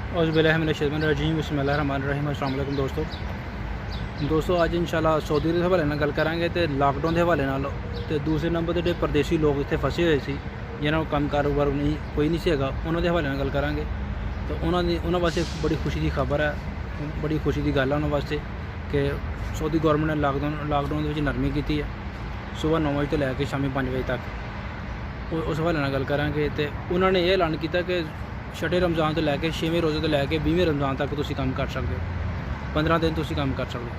औज़ुबिल्लाहिमिनश्शैतानिर्रजीम बिस्मिल्लाहिर्रहमानिर्रहीम। अस्सलाम वालेकुम दोस्तों अज इंशाल्लाह सऊदी के हवाले नाल गल करांगे तो लॉकडाउन के हवाले नाल ते दूसरे नंबर ते जो परदेसी लोग इत्थे फसे हुए सी जिन्होंने कम कारोबार नहीं कोई नहीं सी हैगा उन्होंने हवाले नाल गल करांगे। तो उन्होंने वास्ते बड़ी खुशी की खबर है, बड़ी खुशी की गल है उन्होंने वास्ते कि सऊदी गौरमेंट ने लॉकडाउन नरमी की है सुबह 9 बजे तो लैके शामी 5 बजे तक। उस हवाले नाल गल करांगे तो उन्होंने ये ऐलान किया कि छठे रमज़ान तो लैके 6वें रोज़े तो लैके 20वें रमज़ान तक तुम काम कर सकते हो, 15 दिन तुम काम कर सकते हो।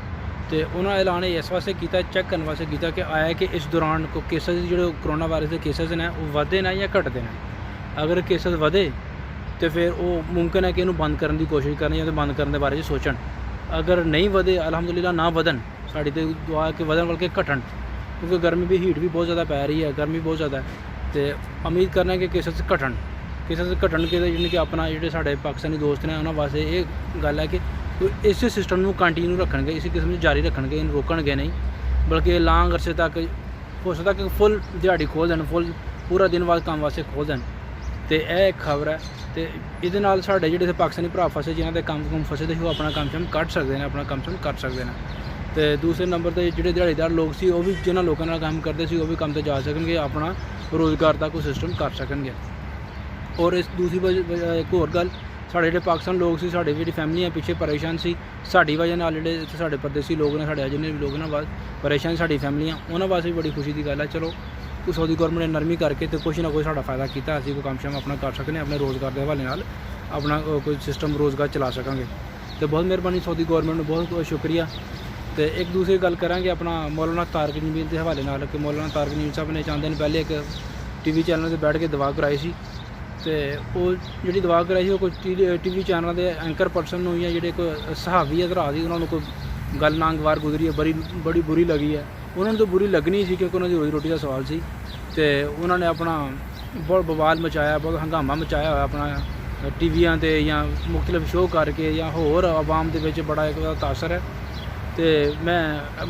तो उन्होंने ऐलान इस वास्ते किया, चैक करने वास्ते किया कि आया कि इस दौरान केसेस जो कोरोना वायरस के केसेस ने वो वधदे ने या घटदे ने। अगर केसेस वधे तो फिर वो मुमकिन है कि इन्हूं बंद करने की कोशिश करन या बंद करने के बारे में सोचन। अगर नहीं वधे अल्हम्दुलिल्लाह ना वधन, साड़ी तो दुआ कि वधन बल्कि घटन, क्योंकि गर्मी भी हीट भी बहुत ज़्यादा पै रही है, गर्मी बहुत ज़्यादा है। तो उम्मीद करना कि केसेस घटन घटन के जिन्हें कि अपना जो साढ़े पाकिस्तानी दोस्त ने उन्होंने वास्ते ये गल है कि इस सिस्टम को कंटिन्यू रखणगे, इसी किस्म से जारी रखणगे, इन रोकणगे नहीं बल्कि लांग अरसे तक हो सकता कि फुल दिहाड़ी खोल दें, फुल पूरा दिन बाद काम वास्ते खोल दें। तो यह एक खबर है। तो ये साढ़े जो पाकिस्तानी भरा फसे जिन्हों के काम कुम फसे थे वो अपना काम शाम कट सकते हैं, अपना काम शाम कर सकते हैं। तो दूसरे नंबर पर जो दिहाड़ीदार लोग सी वो भी जिन्होंने लोगों का काम करते सी वो भी काम पर जा सकेंगे, अपना रोज़गार का कोई सिस्टम कर सकेंगे। और इस दूसरी एक होर गल, साढ़े जो पाकिस्तान लोग सी, साढ़े जी फैमिलियाँ पिछे परेशान सी साड़ी वजह नाल, जो साढ़े परदेसी लोग ने, साढ़े जिन्हें भी लोग ने परेशान साड़ी फैमिलियाँ, उन्होंने वास्ते भी बड़ी खुशी की गल है। चलो सऊदी गौरमेंट ने नरमी करके तो कुछ ना कुछ साड़ा फायदा किया, असीं कोई काम शाम अपना कर सकते हैं, अपने रोज़गार के हवाले नाल अपना कोई सिस्टम रोज़गार चला सकेंगे। तो बहुत मेहरबानी सऊदी गौरमेंट ने, बहुत बहुत शुक्रिया। तो एक दूसरी गल करांगे अपना मौलाना तारक जमील के हवाले नाल कि मौलाना तारक जमील साहब ने चांदे पहले एक TV चैनल से बैठ के दवा कराई सी। तो वो जी दवा कराई वो कोई TV चैनल के एंकर पर्सन या जो कोई सहावी हजरा दी उन्होंने कोई गल नागवार गुजरी है, बड़ी बुरी लगी है। उन्होंने तो बुरी लगनी सी क्योंकि उन्होंने रोजी रोटी का सवाल सी। तो उन्होंने अपना बहुत बवाल मचाया, बहुत हंगामा मचाया अपना टीवियां ते या मुख्तलिफ शो करके या होर आवाम के बड़ा एक तासर है। तो मैं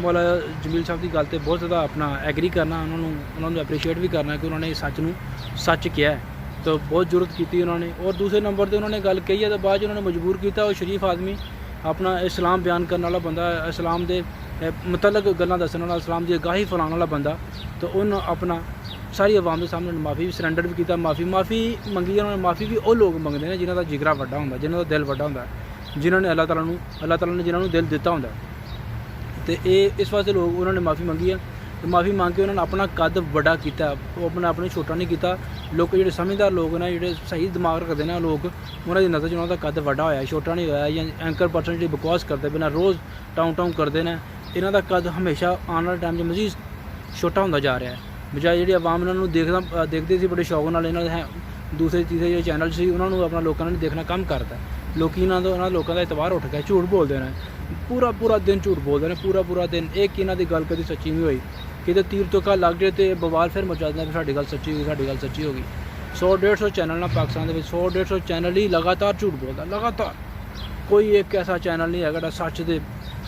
मौला जमील साहब की गल तो बहुत ज़्यादा अपना एग्री करना, उन्होंने एप्रीशिएट भी करना कि उन्होंने सच नूं सच किया है। तो बहुत जरूरत की उन्होंने। और दूसरे नंबर पर उन्होंने गल कही है तो बाद उन्होंने मजबूर किया, वो शरीफ आदमी अपना इस्लाम बयान करने वाला बंदा, इस्लाम के मतलब गल्लां दस्सण वाला, इस्लाम की गाही फैलाने वाला बंदा। तो उन्होंने अपना सारी आवाम के सामने माफ़ी भी सरेंडर भी किया, माफ़ी मंगी। उन्होंने माफ़ी भी वो लोग मंगते हैं जिन्हों का जिगरा वड्डा होंदा, जिन्हों का दिल वड्डा होंदा, जिन्होंने अल्लाह ताला ने जिन्होंने दिल दिता होंदा। तो ये इस वास्ते लोग उन्होंने माफ़ी मंगी है। तो माफ़ी मांग के उन्होंने अपना कद बड़ा किया, वो अपने छोटा नहीं किया। लोग जो समझदार लोग ने, जो सही दिमाग रखते हैं लोग, उन्होंने नज़र च उन्होंने कद बड़ा होया, छोटा नहीं होया। या एंकर पर्सन जो बकवास करते बिना रोज़ टाउन करते हैं, इन्हों का कद हमेशा आने वाले टाइम मजीद छोटा होता जा रहा है। बजाय जी आवाम इन्होंने देखते थे बड़े शौक नाल, इन्होंने दूसरे तीसरे जो चैनल से उन्होंने अपना लोगों ने देखना कम करता। लोग इन्होंने लोगों का एतबार उठ गया, झूठ बोलते हैं, पूरा दिन झूठ बोलते हैं, पूरा दिन। एक इन्हों की गल कभी सच्ची नहीं हुई कि तीर तो का लग जाए तो बवाल फिर मचा देना कि साड़ी गल सच्ची होगी, साड़ी गल सच्ची होगी। 100-150 चैनल ना पाकिस्तान के 100-150 चैनल ही लगातार झूठ बोलता, लगातार। कोई एक ऐसा चैनल नहीं है जो सच के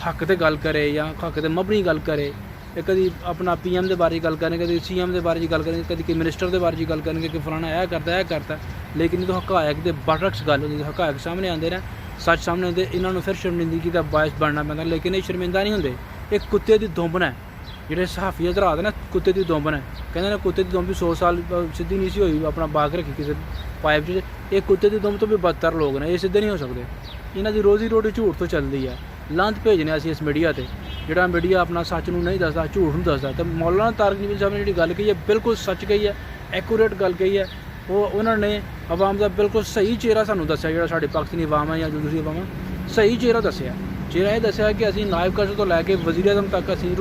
हक से गल करे या हक से मबनी गल करे। कभी अपना PM के बारे गल करेंगे, कभी CM के बारे गल करेंगे, कभी मिनिस्टर के बारे गल करेंगे कि फलाना यह करता। लेकिन जो हकायक के बरक्स गल होती, हकायक सामने आते हैं, सच सामने आते, इन्होंने फिर शर्मिंदगी का बायस बनना पैंदा। लेकिन ये शर्मिंदा नहीं होंगे, एक कुत्ते की दुंबन है। जो सहाफी हजरात ने कुत्ते की दुंबन है, कहते कुत्ते की दुंब भी 100 साल सीधी नहीं सी हुई, अपना बाग रखी किसी पाइप च। एक कुत्ते की दुंब तो भी बदतर लोग ने, ये सीधे नहीं हो सकते। इन्हों की रोज़ी रोटी झूठ तो चलती है। लांत भेजने असीं इस मीडिया से, जोड़ा मीडिया अपना सच नहीं दसदा, झूठ नहीं दसदा। तो मौलाना तारक जमील साहब ने जी गल कही है बिल्कुल सच कही है, एक्यूरेट गल कही है। वो उन्होंने आवाम का बिल्कुल सही चेहरा सानू दसिया, जो साढ़े पाकिस्तानी आवाम है या दूसरी आवाम है, सही चेहरा दसिया। चेहरा ये दसिया कि असीं नायब कदर तो लैके वज़ीर आज़म तक असीं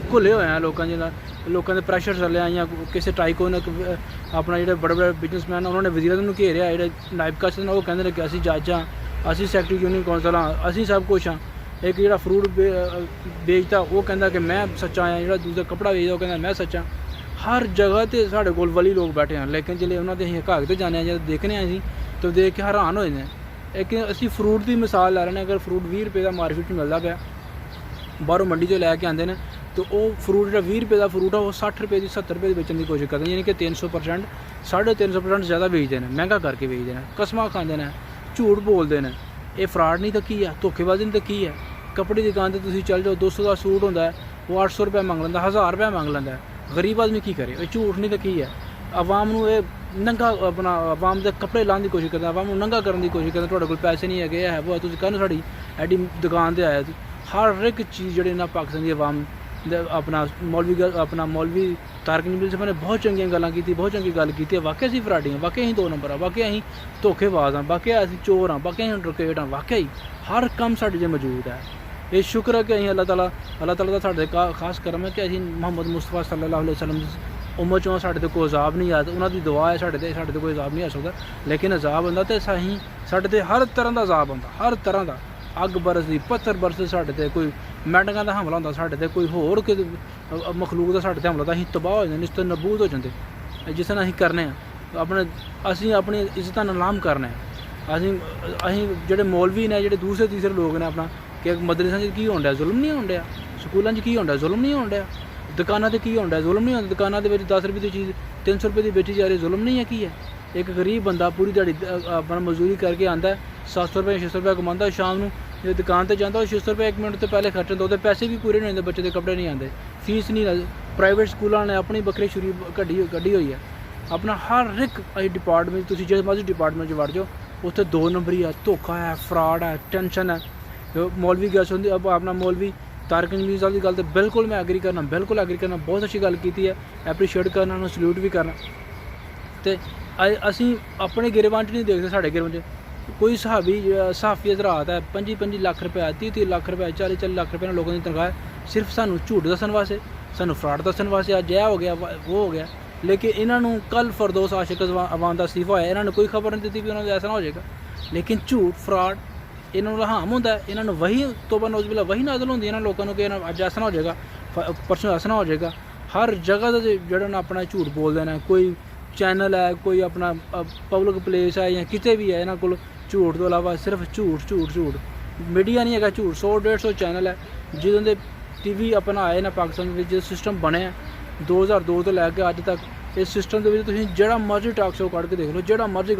घुले हुए हैं लोगों के प्रैशर चलिया, या किसी टाइकोन अपना जो बड़े बिजनसमैन उन्होंने वज़ीर आज़म घेरिया, जो नायब कदर ने वो कहते कि असीं जज हाँ, असीं सैकटरी यूनियन कौंसल हाँ, असीं सब कुछ हाँ। एक जो फ्रूट बेचता वो कहता कि मैं सच्चा हाँ, जो दूसरा कपड़ा बेचता वो कहता मैं सच्चा। हर जगह तो साढ़े कोल वली लोग बैठे हैं, लेकिन जो उन्होंने हकायत तो जाने जब देखने असीं तो देख के हैरान हो जाते हैं। एक असीं फ्रूट की मिसाल लै रहे हैं, अगर फ्रूट 20 रुपये का मार्केट में मिलता पाया, बाहरों मंडी चो लैके आते हैं, तो वो फ्रूट जो 20 रुपये का फ्रूट है वो 60 रुपये की 70 रुपये बेचने की कोशिश करते हैं, यानी कि 300% 350% ज़्यादा बेचते हैं, महंगा करके बेचते हैं, कसमां खाते हैं, ਝੂਠ ਬੋਲਦੇ ਨੇ। ਇਹ ਫਰਾਡ ਨਹੀਂ ਤਾਂ ਕੀ ਹੈ, ਧੋਖੇਬਾਜ਼ੀ ਨਹੀਂ ਤਾਂ ਕੀ ਹੈ। ਕੱਪੜੇ ਦੀ ਦੁਕਾਨ 'ਤੇ ਤੁਸੀਂ ਚੱਲ ਜਾਓ, 200 ਦਾ ਸੂਟ ਹੁੰਦਾ ਹੈ, ਉਹ 800 ਰੁਪਏ ਮੰਗ ਲੈਂਦਾ, 1000 ਰੁਪਏ ਮੰਗ ਲੈਂਦਾ ਹੈ। ਗਰੀਬ ਆਦਮੀ ਕੀ ਕਰੇ? ਇਹ ਝੂਠ ਨਹੀਂ ਤਾਂ ਕੀ ਹੈ। ਆਵਾਮ ਨੂੰ ਇਹ ਨੰਗਾ ਆਪਣਾ ਆਵਾਮ ਦੇ ਕੱਪੜੇ ਲਾਉਣ ਦੀ ਕੋਸ਼ਿਸ਼ ਕਰਦਾ, ਆਵਾਮ ਨੂੰ ਨੰਗਾ ਕਰਨ ਦੀ ਕੋਸ਼ਿਸ਼ ਕਰਦਾ। ਤੁਹਾਡੇ ਕੋਲ ਪੈਸੇ ਨਹੀਂ ਹੈਗੇ, ਇਹ ਹੈ ਉਹ, ਤੁਸੀਂ ਕੱਲ੍ਹ ਸਾਡੀ ਐਡੀ ਦੁਕਾਨ 'ਤੇ ਆਇਆ ਸੀ। ਹਰ ਇੱਕ ਚੀਜ਼ ਜਿਹੜੇ ਨਾ ਪਾਕਿਸਤਾਨ ਦੀ ਆਵਾਮ ਦੇ ਆਪਣਾ ਮੌਲਵੀ ਤਾਰਿਕ ਨਬੀਲ ਸਾਹਿਬ ਨੇ ਬਹੁਤ ਚੰਗੀਆਂ ਗੱਲਾਂ ਕੀਤੀ, ਬਹੁਤ ਚੰਗੀ ਗੱਲ ਕੀਤੀ। ਵਾਕਿਆ ਅਸੀਂ ਫਰਾਡੀਆਂ, ਵਾਕਿਆ ਅਸੀਂ 2 ਨੰਬਰ ਆ, ਵਾਕਿਆ ਅਸੀਂ ਧੋਖੇਬਾਜ਼ ਹਾਂ, ਵਾਕਿਆ ਅਸੀਂ ਚੋਰ ਹਾਂ, ਵਾਕਿਆ ਅਸੀਂ ਡਕੈਤ ਹਾਂ। ਵਾਕਿਆ ਹੀ ਹਰ ਕੰਮ ਸਾਡੇ 'ਚ ਮੌਜੂਦ ਹੈ। ਇਹ ਸ਼ੁਕਰ ਹੈ ਕਿ ਅਸੀਂ ਅੱਲਾਹ ਤਾਲਾ ਦਾ ਸਾਡੇ ਖਾਸ ਕਰਮ ਹੈ ਕਿ ਅਸੀਂ ਮੁਹੰਮਦ ਮੁਸਤਫਾ ਸੱਲੱਲਾਹੁ ਅਲੈਹਿ ਵਸੱਲਮ ਦੀ ਉਮਤ 'ਚੋਂ ਸਾਡੇ 'ਤੇ ਕੋਈ ਅਜ਼ਾਬ ਨਹੀਂ ਆਇਆ। ਉਹਨਾਂ ਦੀ ਦੁਆ ਹੈ ਸਾਡੇ 'ਤੇ ਕੋਈ ਅਜ਼ਾਬ ਨਹੀਂ ਆ ਸਕਦਾ। ਲੇਕਿਨ ਅਜ਼ਾਬ ਹੁੰਦਾ ਤਾਂ ਅਸੀਂ ਸਾਡੇ 'ਤੇ ਹਰ ਤਰ੍ਹਾਂ ਦਾ ਅਜ਼ਾਬ ਹੁੰਦਾ, ਹਰ ਤਰ੍ਹਾਂ ਦਾ। ਅੱਗ ਬਰਸਦੀ, ਪੱਥਰ ਬਰਸਦੇ ਸਾਡੇ 'ਤੇ, ਕੋਈ ਮੈਂਡਕਾਂ ਦਾ ਹਮਲਾ ਹੁੰਦਾ ਸਾਡੇ 'ਤੇ, ਕੋਈ ਹੋਰ ਮਖਲੂਕ ਦਾ ਸਾਡੇ 'ਤੇ ਹਮਲਾ, ਤਾਂ ਅਸੀਂ ਤਬਾਹ ਹੋ ਜਾਂਦੇ, ਨਿਸਤ ਨਬੂਦ ਹੋ ਜਾਂਦੇ। ਜਿਸ ਤਰ੍ਹਾਂ ਅਸੀਂ ਕਰਨੇ ਆ ਅਸੀਂ ਆਪਣੀ ਇੱਜ਼ਤਾਂ ਨਿਲਾਮ ਕਰਨਾ ਹੈ। ਅਸੀਂ ਜਿਹੜੇ ਮੌਲਵੀ ਨੇ, ਜਿਹੜੇ ਦੂਸਰੇ ਤੀਸਰੇ ਲੋਕ ਨੇ, ਆਪਣਾ ਕਿ ਮਦਰਸਿਆਂ 'ਚ ਕੀ ਹੋਣ ਡਿਆ? ਜ਼ੁਲਮ ਨਹੀਂ ਹੋਣ ਡਿਆ। ਸਕੂਲਾਂ 'ਚ ਕੀ ਹੋਣ ਡਿਆ? ਜ਼ੁਲਮ ਨਹੀਂ ਹੋਣ ਡਿਆ। ਦੁਕਾਨਾਂ 'ਤੇ ਕੀ ਹੋਣ ਡਿਆ? ਜ਼ੁਲਮ ਨਹੀਂ ਹੁੰਦਾ। ਦੁਕਾਨਾਂ ਦੇ ਵਿੱਚ 10 ਰੁਪਏ ਦੀ ਚੀਜ਼ 300 ਰੁਪਏ ਦੀ ਵੇਚੀ ਜਾ ਰਹੀ, ਜ਼ੁਲਮ ਨਹੀਂ ਹੈ? ਕੀ ਹੈ? ਇੱਕ ਗਰੀਬ ਬੰਦਾ ਪੂਰੀ ਦਿਹਾੜੀ ਆਪਣਾ ਮਜ਼ਦੂਰੀ ਕਰਕੇ ਆਉਂਦਾ, 700 ਰੁਪਏ 600 ਰੁਪਏ ਕਮਾਉਂਦਾ, ਸ਼ਾਮ ਨੂੰ ਜੇ ਦੁਕਾਨ 'ਤੇ ਜਾਂਦਾ, ਉਹ 600 ਰੁਪਏ 1 ਮਿੰਟ ਤੋਂ ਪਹਿਲੇ ਖਰਚ ਹੁੰਦਾ, ਉਹਦੇ ਪੈਸੇ ਵੀ ਪੂਰੇ ਨਹੀਂ ਹੁੰਦੇ, ਬੱਚੇ ਦੇ ਕੱਪੜੇ ਨਹੀਂ ਆਉਂਦੇ, ਫੀਸ ਨਹੀਂ ਲੱਗਦੀ। ਪ੍ਰਾਈਵੇਟ ਸਕੂਲਾਂ ਨੇ ਆਪਣੀ ਵੱਖਰੀ ਸ਼ੁਰੂ ਕੱਢੀ ਹੋਈ ਹੈ। ਆਪਣਾ ਹਰ ਇੱਕ ਡਿਪਾਰਟਮੈਂਟ, ਤੁਸੀਂ ਜਿਸ ਮਰਜ਼ੀ ਡਿਪਾਰਟਮੈਂਟ 'ਚ ਵੜ ਜਾਓ, ਉੱਥੇ 2 ਨੰਬਰੀ ਹੈ, ਧੋਖਾ ਹੈ, ਫਰਾਡ ਹੈ, ਟੈਨਸ਼ਨ ਹੈ। ਮੌਲਵੀ ਗੈਸ ਹੁੰਦੀ ਆਪਣਾ ਮੌਲਵੀ ਤਾਰਿਕ ਨਬੀਲ ਸਾਹਿਬ ਦੀ ਗੱਲ 'ਤੇ ਬਿਲਕੁਲ ਮੈਂ ਐਗਰੀ ਕਰਨਾ, ਬਿਲਕੁਲ ਐਗਰੀ ਕਰਨਾ। ਬਹੁਤ ਅੱਛੀ ਗੱਲ ਕੀਤੀ ਹੈ, ਐਪਰੀਸ਼ੀਏਟ ਕਰਨਾ, ਉਹਨੂੰ ਸਲੂਟ ਵੀ ਕਰਨਾ। ਅਤੇ ਅਸੀਂ ਆਪਣੇ ਗਿਰਵਾਨ 'ਚ ਨਹੀਂ ਦੇਖਦੇ, ਸਾਡੇ ਗਿਰਵਾਨ 'ਚ ਕੋਈ ਸਹਾਫੀ ਹਜ਼ਰਾਤ ਹੈ, 25 ਲੱਖ ਰੁਪਏ, 30 ਲੱਖ ਰੁਪਏ, 40 ਲੱਖ ਰੁਪਏ ਨਾਲ ਲੋਕਾਂ ਦੀ ਤਨਖਾਹ ਹੈ, ਸਿਰਫ ਸਾਨੂੰ ਝੂਠ ਦੱਸਣ ਵਾਸਤੇ, ਸਾਨੂੰ ਫਰਾਡ ਦੱਸਣ ਵਾਸਤੇ। ਅੱਜ ਇਹ ਹੋ ਗਿਆ, ਉਹ ਹੋ ਗਿਆ। ਲੇਕਿਨ ਇਹਨਾਂ ਨੂੰ ਕੱਲ੍ਹ ਫਰਦੋਸ ਆਸ਼ਿਕ ਅਵਾਨ ਦਾ ਅਸਤੀਫਾ ਹੋਇਆ, ਇਹਨਾਂ ਨੇ ਕੋਈ ਖਬਰ ਨਹੀਂ ਦਿੱਤੀ ਵੀ ਉਹਨਾਂ ਦਾ ਐਸਾ ਨਾ ਹੋ ਜਾਏਗਾ। ਲੇਕਿਨ ਝੂਠ, ਫਰਾਡ ਇਹਨਾਂ ਨੂੰ ਰਹਾਮ ਹੁੰਦਾ। ਇਹਨਾਂ ਨੂੰ ਵਹੀ ਤੋਬਾ ਨੌਜ਼ੁਬਿल्लाह ਵਹੀ ਨਾਜ਼ਿਲ ਹੁੰਦੀ ਇਹਨਾਂ ਲੋਕਾਂ ਨੂੰ ਕਿ ਇਹਨਾਂ ਅੱਜ ਐਸਾ ਨਾ ਹੋ ਜਾਏਗਾ, ਪਰਸੋਂ ਐਸਾ ਨਾ ਹੋ ਜਾਏਗਾ। ਹਰ ਜਗ੍ਹਾ 'ਤੇ ਜਿਹੜਾ ਨਾ ਆਪਣਾ ਝੂਠ ਬੋਲਦੇ ਨੇ। ਕੋਈ ਚੈਨਲ ਹੈ, ਕੋਈ ਆਪਣਾ ਪਬਲਿਕ ਪਲੇਸ ਹੈ, ਜਾਂ ਕਿਤੇ ਵੀ ਹੈ, ਇਹਨਾਂ ਕੋਲ ਝੂਠ ਤੋਂ ਇਲਾਵਾ ਸਿਰਫ ਝੂਠ। ਮੀਡੀਆ ਨਹੀਂ ਹੈਗਾ, ਝੂਠ। 100-150 ਚੈਨਲ ਹੈ ਜਿਹਨਾਂ ਦੇ TV ਆਪਣਾ ਆਏ ਨਾ ਪਾਕਿਸਤਾਨ ਵਿੱਚ। ਜੋ ਸਿਸਟਮ ਬਣਿਆ 2002 ਤੋਂ ਲੈ ਕੇ ਅੱਜ ਤੱਕ, ਇਸ ਸਿਸਟਮ ਦੇ ਵਿੱਚ ਤੁਸੀਂ ਜਿਹੜਾ ਮਰਜ਼ੀ ਟਾਕ ਸ਼ੋ ਕੱਢ ਕੇ ਦੇਖ ਲਓ, ਜਿਹੜਾ ਮਰਜ਼ੀ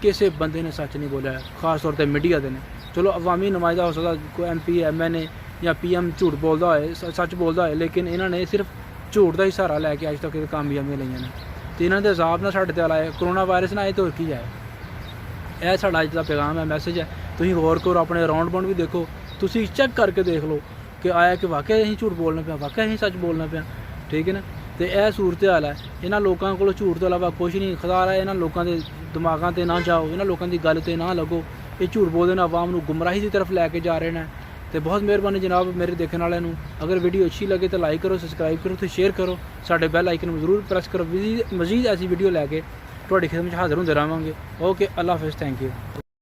ਕਿਸੇ ਬੰਦੇ ਨੇ ਸੱਚ ਨਹੀਂ ਬੋਲਿਆ, ਖਾਸ ਤੌਰ 'ਤੇ ਮੀਡੀਆ ਦੇ ਨੇ। ਚਲੋ ਅਵਾਮੀ ਨੁਮਾਇੰਦਾ ਹੋ ਸਕਦਾ, ਕੋਈ MP MNA ਜਾਂ PM ਝੂਠ ਬੋਲਦਾ ਹੋਏ, ਸੱਚ ਬੋਲਦਾ ਹੋਏ, ਲੇਕਿਨ ਇਹਨਾਂ ਨੇ ਸਿਰਫ ਝੂਠ ਦਾ ਹੀ ਸਹਾਰਾ ਲੈ ਕੇ ਅੱਜ ਤੱਕ ਇਹ ਕਾਮਯਾਬੀਆਂ ਲਈਆਂ ਨੇ। ਅਤੇ ਇਹਨਾਂ ਦੇ ਅਜ਼ਾਬ ਨਾਲ ਸਾਡੇ 'ਤੇ ਆਏ, ਕਰੋਨਾ ਵਾਇਰਸ ਨਾਲ ਆਏ ਤਾਂ ਹੋਰ ਕੀ ਹੈ। ਇਹ ਸਾਡਾ ਅੱਜ ਦਾ ਪੈਗਾਮ ਹੈ, ਮੈਸੇਜ ਹੈ। ਤੁਸੀਂ ਗੌਰ ਕਰੋ, ਆਪਣੇ ਅਰਾਊਂਡ ਬਾਉਂਡ ਵੀ ਦੇਖੋ, ਤੁਸੀਂ ਚੈੱਕ ਕਰਕੇ ਦੇਖ ਲਓ ਕਿ ਆਇਆ ਕਿ ਵਾਕਿਆ ਅਸੀਂ ਝੂਠ ਬੋਲਣਾ ਪਿਆ, ਵਾਕਿਆ ਅਸੀਂ ਸੱਚ ਬੋਲਣਾ ਪਿਆ। ਠੀਕ ਹੈ ਨਾ? ਅਤੇ ਇਹ ਸੂਰਤ ਹਾਲ ਹੈ। ਇਹਨਾਂ ਲੋਕਾਂ ਕੋਲ ਝੂਠ ਤੋਂ ਇਲਾਵਾ ਕੁਛ ਨਹੀਂ। ਖੁਦਾ ਇਹਨਾਂ ਲੋਕਾਂ ਦੇ ਦਿਮਾਗਾਂ 'ਤੇ ਨਾ ਜਾਓ, ਇਹਨਾਂ ਲੋਕਾਂ ਦੀ ਗੱਲ 'ਤੇ ਨਾ ਲੱਗੋ। ਇਹ ਝੂਠ ਬੋਲਦੇ ਨੇ, ਆਵਾਮ ਨੂੰ ਗੁੰਮਰਾਹੀ ਦੀ ਤਰਫ ਲੈ ਕੇ ਜਾ ਰਹੇ ਨੇ। ਅਤੇ ਬਹੁਤ ਮਿਹਰਬਾਨੀ ਜਨਾਬ ਮੇਰੇ ਦੇਖਣ ਵਾਲਿਆਂ ਨੂੰ। ਅਗਰ ਵੀਡੀਓ ਅੱਛੀ ਲੱਗੇ ਤਾਂ ਲਾਈਕ ਕਰੋ, ਸਬਸਕ੍ਰਾਈਬ ਕਰੋ ਅਤੇ ਸ਼ੇਅਰ ਕਰੋ। ਸਾਡੇ ਬੈਲ ਆਈਕਨ ਨੂੰ ਜ਼ਰੂਰ ਪ੍ਰੈਸ ਕਰੋ। ਮਜ਼ੀਦ ਐਸੀ ਵੀਡੀਓ ਲੈ ਕੇ ਤੁਹਾਡੀ ਖਿਦਮਤ 'ਚ ਹਾਜ਼ਰ ਹੁੰਦੇ ਰਹਾਂਗੇ। Okay, Allah Hafiz, thank you.